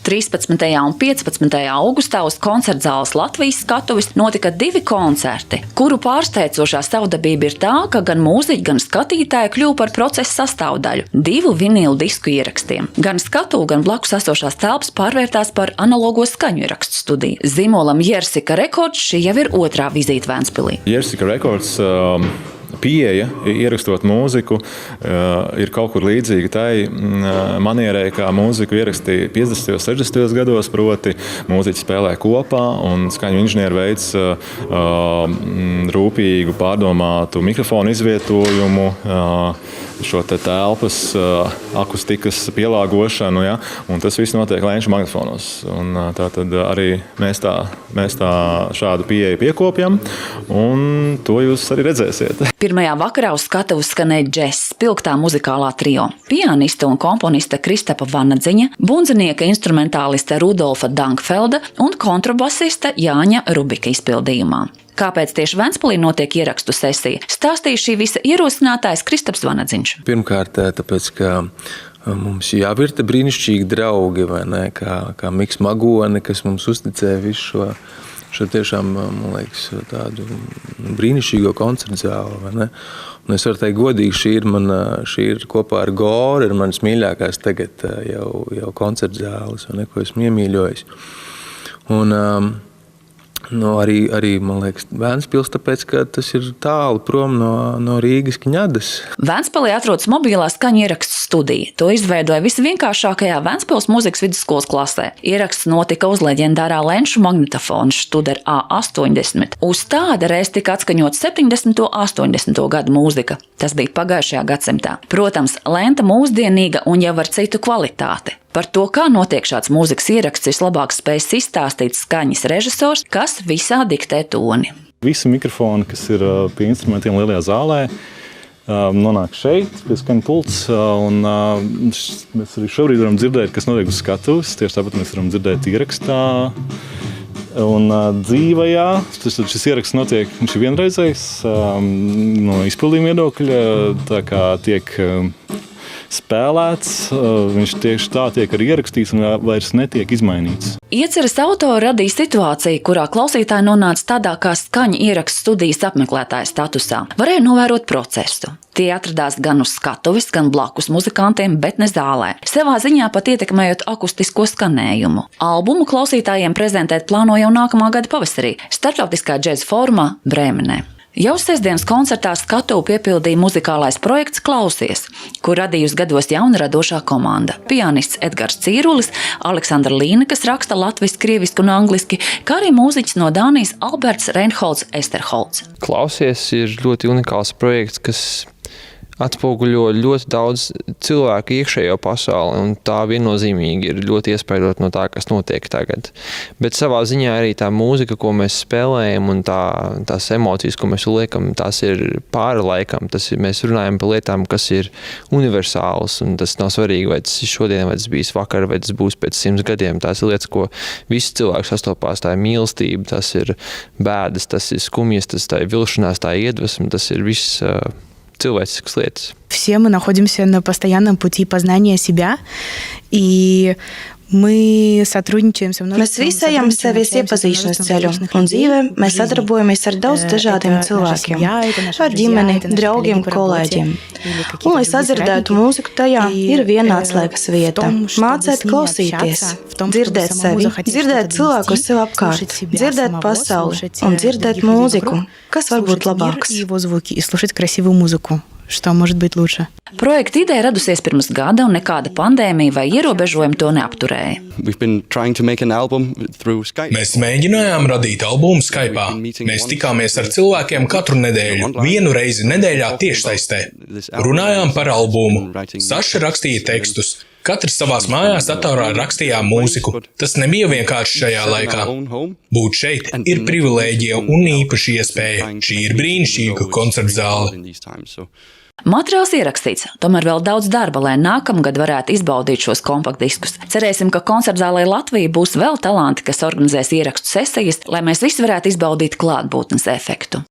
13. un 15. augustā uz koncertzāles Latvijas skatuves notika 2 koncerti, kuru pārsteidzošā savdabība ir tā, ka gan mūziķi, gan skatītāji kļuva par procesa sastāvdaļu 2 vinilu disku ierakstiem. Gan skatuve, gan blakus esošās telpas pārvērtās par analogo skaņu ierakstu studiju. Zīmolam Jersika Records šī jau ir otrā vizīte Ventspilī. Jersika Records pieeja, ierakstot mūziku, ir kaut kur līdzīga tai manierei, kā mūziku ierakstīja 50. un 60. gados, proti mūziķi spēlē kopā un skaņu inženieri veic rūpīgu, pārdomātu mikrofonu izvietojumu, šo te telpas akustikas pielāgošanu, ja? Un tas viss notiek lenču magnetofonos. Un tātad arī mēs tā šādu pieeju piekopjam, un to jūs arī redzēsiet. Pirmajā vakarā uz skatuves skanēja džess, spilgtā muzikālā trio. Pianista un komponista Kristapa Vanadziņa, bundzinieka instrumentāliste Rudolfa Dankfelda un kontrabasista Jāņa Rubika izpildījumā. Kāpēc tieši Ventspilī notiek ierakstu sesija, stāstīja šī visa ierosinātājs Kristaps Vanadziņš. Pirmkārt, tāpēc, ka mums jau ir te brīnišķīgi draugi, vai ne, kā Miks Magone, kas mums uzticēja visu šo tiešām, man liekas, tādu brīnišķīgo koncertu zāli, vai ne? Un es varu teikt godīgi, šī ir kopā ar Goru, ir manas mīļākās tagad jau koncertu zāles, vai ne, ko esmu iemīļojis. Un arī, man liekas, Ventspils, tāpēc, ka tas ir tālu prom no Rīgas Kņadas. Ventspilī atrodas mobilā skaņu ierakstu studija. To izveidoja visvienkāršākajā Ventspils mūzikas vidusskolas klasē. Ieraksts notika uz leģendārā lenču magnetofona Studer A80. Uz tāda reiz tika atskaņot 70. un 80. gadu mūzika. Tas bija pagājušajā gadsimtā. Protams, lenta mūsdienīga un jau ar citu kvalitāti. Par to, kā notiek šāds mūzikas ieraksts, vislabāk spējas izstāstīt skaņas režisors, kas visā diktē toni. Visi mikrofoni, kas ir pie instrumentiem lielajā zālē, nonāk šeit, pie skaņu pults, un mēs arī šobrīd varam dzirdēt, kas notiek uz skatuves, tieši tāpat mēs varam dzirdēt ierakstā. Un dzīvajā, šis ieraksts notiek, viņš ir vienreizējs, no izpildījuma viedokļa, tā kā tiek spēlēts, viņš tieši tā tiek arī ierakstīts un vairs netiek izmainīts. Ieceres autori radīja situāciju, kurā klausītāji nonāca tādā kā skaņa ierakstu studijas apmeklētāja statusā. Varēja novērot procesu. Tie atradās gan uz skatuves, gan blakus muzikantiem, bet ne zālē. Savā ziņā pat ietekmējot akustisko skanējumu. Albumu klausītājiem prezentēt plāno jau nākamā gada pavasarī Starptautiskā džeza fórumā Brēmenē. Jau sestdienas koncertā skatuvu piepildīja muzikālais projekts Klausies, kur radījusi gados jauna radošā komanda. Pianists Edgars Cīrulis, Aleksandra Līne, kas raksta latviski, krieviski un angliski, kā arī mūziķis no Dānijas Alberts Reinholds Esterholds. Klausies ir ļoti unikāls projekts, kas atspoguļo ļoti daudz cilvēku iekšējo pasauli, un tā viennozīmīgi ir ļoti iespaidot no tā, kas notiek tagad. Bet savā ziņā arī tā mūzika, ko mēs spēlējam, un tās emocijas, ko mēs liekam, tās ir pāri laikam. Mēs runājam par lietām, kas ir universālas, un tas nav svarīgi, vai tas ir šodien, vai tas bijis vakar, vai tas būs pēc 100 gadiem. Tās ir lietas, ko visi cilvēki sastopās. Tā ir mīlestība, tas ir bēdas, tas ir skumjas, tas tā ir vilšanās, tā ir iedvesma, tas ir viss cilvēciskas lietas. Все мы находимся на постоянном пути познания себя, и мы сотрудничаем со множеством... Mēs visi ejam sevies iepazīšanas ceļu, un dzīvē mēs sadarbojamies ar daudz dažādiem cilvēkiem, ar ģimeni, draugiem, kolēģiem. Un, lai sadzirdētu mūziku tajā, ir viena atslēgas vieta – mācēt klausīties, dzirdēt sevi, dzirdēt cilvēku sev apkārt, dzirdēt pasauli un dzirdēt mūziku, kas var būt labāks. Что может быть лучше? Projekta ideja radusies pirms gada, un nekāda pandēmija vai ierobežojumi to neapturēja. Mēs mēģinājām radīt albumu Skype'ā. Mēs tikāmies ar cilvēkiem katru nedēļu, vienu reizi nedēļā tiešsaistē. Runājām par albumu. Saša rakstīja tekstus. Katrs savās mājās datorā rakstījām mūziku. Tas nebija vienkārši šajā laikā. Būt šeit ir privilēģija un īpaša iespēja. Šī ir brīnišķīga koncerta zāle. Materiāls ierakstīts, tomēr vēl daudz darba, lai nākamgad varētu izbaudīt šos kompaktdiskus. Cerēsim, ka koncertzālē Latvija būs vēl talanti, kas organizēs ierakstu sesijas, lai mēs visi varētu izbaudīt klātbūtnes efektu.